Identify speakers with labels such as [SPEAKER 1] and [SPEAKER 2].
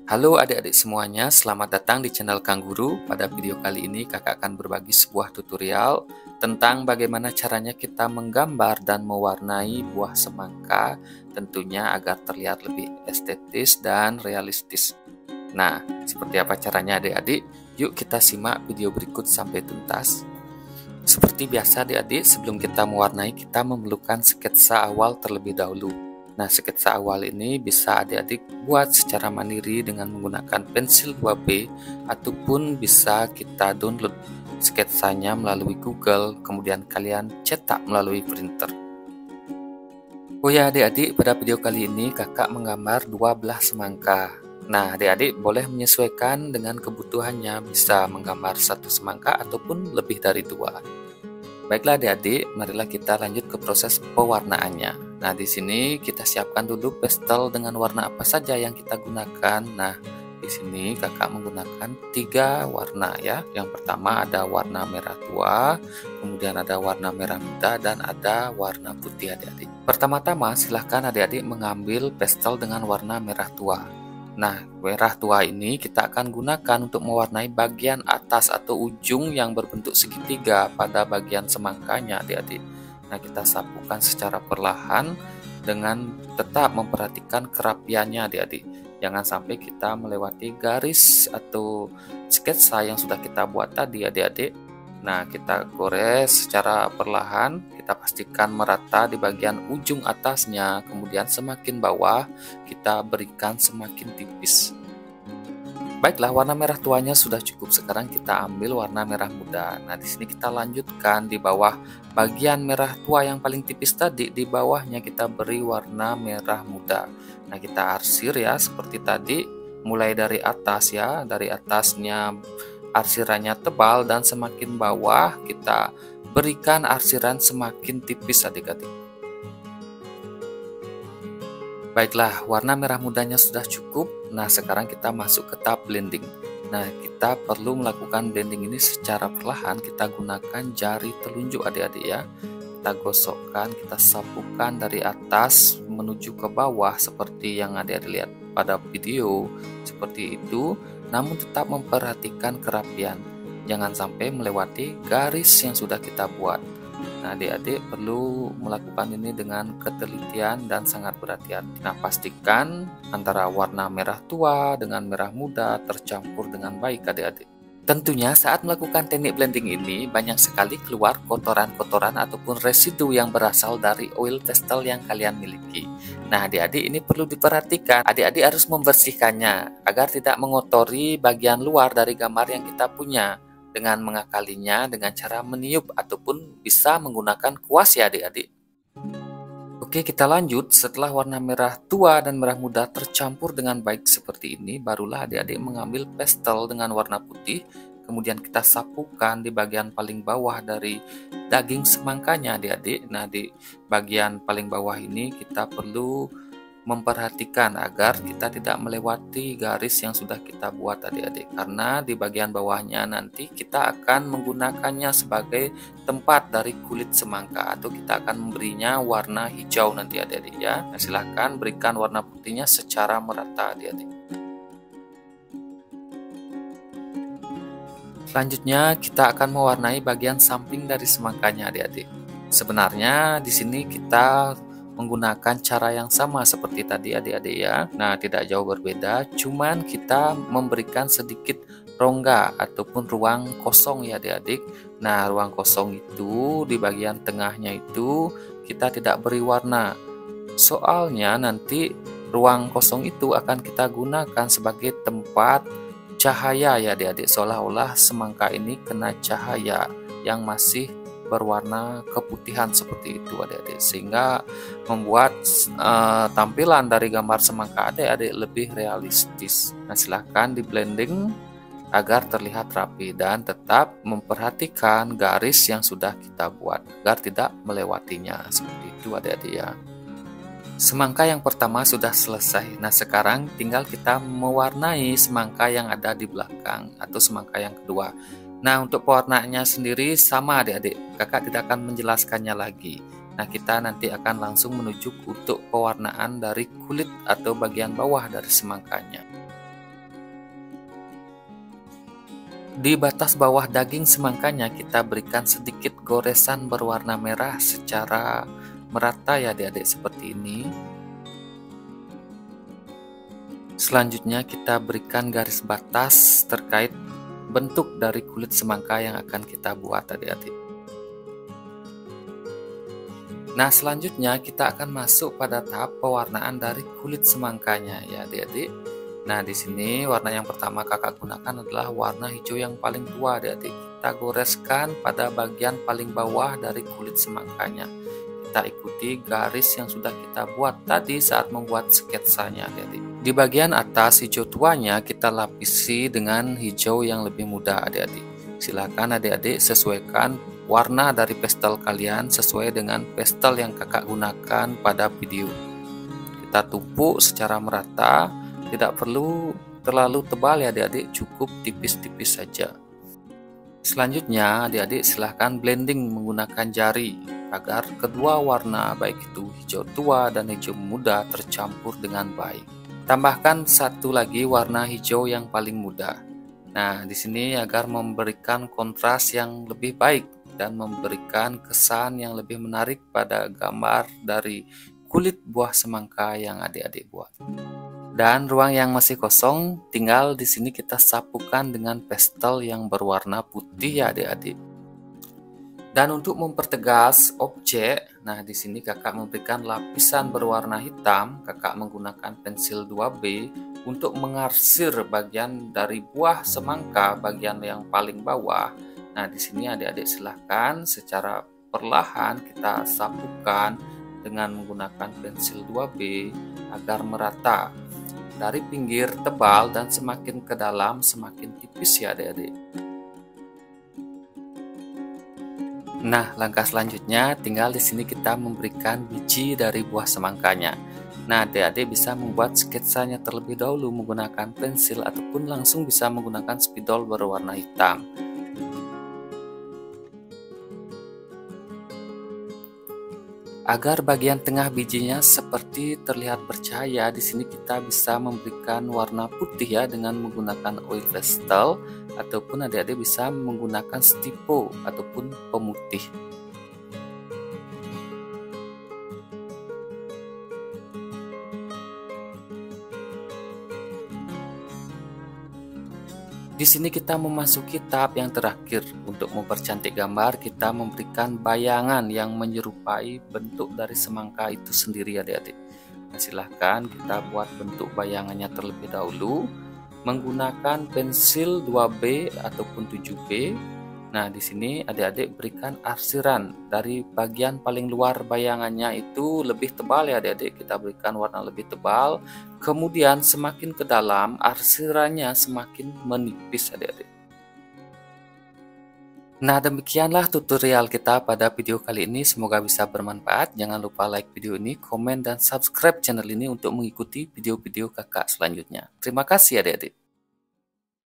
[SPEAKER 1] Halo adik-adik semuanya, selamat datang di channel Kang Guru. Pada video kali ini kakak akan berbagi sebuah tutorial tentang bagaimana caranya kita menggambar dan mewarnai buah semangka, tentunya agar terlihat lebih estetis dan realistis. Nah, seperti apa caranya adik-adik? Yuk kita simak video berikut sampai tuntas. Seperti biasa adik-adik, sebelum kita mewarnai kita memerlukan sketsa awal terlebih dahulu. Nah, sketsa awal ini bisa adik-adik buat secara mandiri dengan menggunakan pensil 2B ataupun bisa kita download sketsanya melalui Google, kemudian kalian cetak melalui printer. Oh ya adik-adik, pada video kali ini kakak menggambar 12 semangka. Nah, adik-adik boleh menyesuaikan dengan kebutuhannya, bisa menggambar satu semangka ataupun lebih dari 2. Baiklah adik-adik, marilah kita lanjut ke proses pewarnaannya. Nah, di sini kita siapkan dulu pastel dengan warna apa saja yang kita gunakan. Nah, di sini kakak menggunakan 3 warna ya. Yang pertama ada warna merah tua, kemudian ada warna merah muda, dan ada warna putih adik-adik. Pertama-tama silahkan adik-adik mengambil pastel dengan warna merah tua. Nah, merah tua ini kita akan gunakan untuk mewarnai bagian atas atau ujung yang berbentuk segitiga pada bagian semangkanya adik-adik. Nah, kita sapukan secara perlahan dengan tetap memperhatikan kerapiannya adik-adik. Jangan sampai kita melewati garis atau sketsa yang sudah kita buat tadi adik-adik. Nah, kita gores secara perlahan, kita pastikan merata di bagian ujung atasnya, kemudian semakin bawah kita berikan semakin tipis. Baiklah, warna merah tuanya sudah cukup. Sekarang kita ambil warna merah muda. Nah, di sini kita lanjutkan di bawah bagian merah tua yang paling tipis tadi, di bawahnya kita beri warna merah muda. Nah, kita arsir ya seperti tadi, mulai dari atas ya, dari atasnya arsirannya tebal dan semakin bawah kita berikan arsiran semakin tipis adik-adik. Baiklah, warna merah mudanya sudah cukup. Nah, sekarang kita masuk ke tahap blending. Nah, kita perlu melakukan blending ini secara perlahan. Kita gunakan jari telunjuk adik-adik ya. Kita gosokkan, kita sapukan dari atas menuju ke bawah seperti yang adik-adik lihat pada video. Seperti itu, namun tetap memperhatikan kerapian. Jangan sampai melewati garis yang sudah kita buat. Nah, adik-adik perlu melakukan ini dengan ketelitian dan sangat berhati-hati. Nah, pastikan antara warna merah tua dengan merah muda tercampur dengan baik adik-adik. Tentunya saat melakukan teknik blending ini banyak sekali keluar kotoran-kotoran ataupun residu yang berasal dari oil pastel yang kalian miliki. Nah, adik-adik ini perlu diperhatikan. Adik-adik harus membersihkannya agar tidak mengotori bagian luar dari gambar yang kita punya, dengan mengakalinya dengan cara meniup ataupun bisa menggunakan kuas ya adik-adik. Oke, kita lanjut. Setelah warna merah tua dan merah muda tercampur dengan baik seperti ini, barulah adik-adik mengambil pastel dengan warna putih, kemudian kita sapukan di bagian paling bawah dari daging semangkanya adik-adik. Nah, di bagian paling bawah ini kita perlu memperhatikan agar kita tidak melewati garis yang sudah kita buat adik-adik, karena di bagian bawahnya nanti kita akan menggunakannya sebagai tempat dari kulit semangka atau kita akan memberinya warna hijau nanti adik-adik ya. Nah, silahkan berikan warna putihnya secara merata adik-adik. Selanjutnya kita akan mewarnai bagian samping dari semangkanya adik-adik. Sebenarnya di sini kita menggunakan cara yang sama seperti tadi adik-adik ya. Nah, tidak jauh berbeda, cuman kita memberikan sedikit rongga ataupun ruang kosong ya adik-adik. Nah, ruang kosong itu di bagian tengahnya itu kita tidak beri warna. Soalnya nanti ruang kosong itu akan kita gunakan sebagai tempat cahaya ya adik-adik, seolah-olah semangka ini kena cahaya yang masih berwarna keputihan seperti itu adik-adik, sehingga membuat tampilan dari gambar semangka adik-adik lebih realistis. Nah, silahkan di blending agar terlihat rapi dan tetap memperhatikan garis yang sudah kita buat agar tidak melewatinya seperti itu adik-adik ya. Semangka yang pertama sudah selesai. Nah, sekarang tinggal kita mewarnai semangka yang ada di belakang atau semangka yang kedua. Nah, untuk pewarnaannya sendiri sama adik-adik, kakak tidak akan menjelaskannya lagi. Nah, kita nanti akan langsung menuju untuk pewarnaan dari kulit atau bagian bawah dari semangkanya. Di batas bawah daging semangkanya kita berikan sedikit goresan berwarna merah secara merata ya adik-adik, seperti ini. Selanjutnya kita berikan garis batas terkait bentuk dari kulit semangka yang akan kita buat adik-adik. Nah, selanjutnya kita akan masuk pada tahap pewarnaan dari kulit semangkanya ya adik-adik. Nah, di sini warna yang pertama kakak gunakan adalah warna hijau yang paling tua adik-adik. Kita goreskan pada bagian paling bawah dari kulit semangkanya. Kita ikuti garis yang sudah kita buat tadi saat membuat sketsanya adik-adik. Di bagian atas hijau tuanya kita lapisi dengan hijau yang lebih muda adik-adik. Silakan adik-adik sesuaikan warna dari pastel kalian sesuai dengan pastel yang kakak gunakan pada video. Kita tumpuk secara merata, tidak perlu terlalu tebal ya adik-adik, cukup tipis-tipis saja. Selanjutnya adik-adik silahkan blending menggunakan jari agar kedua warna baik itu hijau tua dan hijau muda tercampur dengan baik. Tambahkan satu lagi warna hijau yang paling muda. Nah, di sini agar memberikan kontras yang lebih baik dan memberikan kesan yang lebih menarik pada gambar dari kulit buah semangka yang adik-adik buat. Dan ruang yang masih kosong tinggal di sini kita sapukan dengan pastel yang berwarna putih ya adik-adik. Dan untuk mempertegas objek, nah di sini kakak memberikan lapisan berwarna hitam, kakak menggunakan pensil 2B untuk mengarsir bagian dari buah semangka bagian yang paling bawah. Nah, di sini adik-adik silahkan secara perlahan kita sapukan dengan menggunakan pensil 2B agar merata. Dari pinggir tebal dan semakin ke dalam semakin tipis ya adik-adik. Nah, langkah selanjutnya tinggal di sini kita memberikan biji dari buah semangkanya. Nah, adik-adik bisa membuat sketsanya terlebih dahulu menggunakan pensil ataupun langsung bisa menggunakan spidol berwarna hitam. Agar bagian tengah bijinya seperti terlihat bercahaya, di sini kita bisa memberikan warna putih ya dengan menggunakan oil pastel ataupun adik-adik bisa menggunakan stipo ataupun pemutih. Di sini kita memasuki tahap yang terakhir. Untuk mempercantik gambar, kita memberikan bayangan yang menyerupai bentuk dari semangka itu sendiri adik-adik. Nah, silahkan kita buat bentuk bayangannya terlebih dahulu menggunakan pensil 2B ataupun 7B. Nah, di sini adik-adik berikan arsiran dari bagian paling luar bayangannya itu lebih tebal ya adik-adik, kita berikan warna lebih tebal. Kemudian semakin ke dalam arsirannya semakin menipis adik-adik. Nah, demikianlah tutorial kita pada video kali ini, semoga bisa bermanfaat. Jangan lupa like video ini, komen dan subscribe channel ini untuk mengikuti video-video kakak selanjutnya. Terima kasih adik-adik.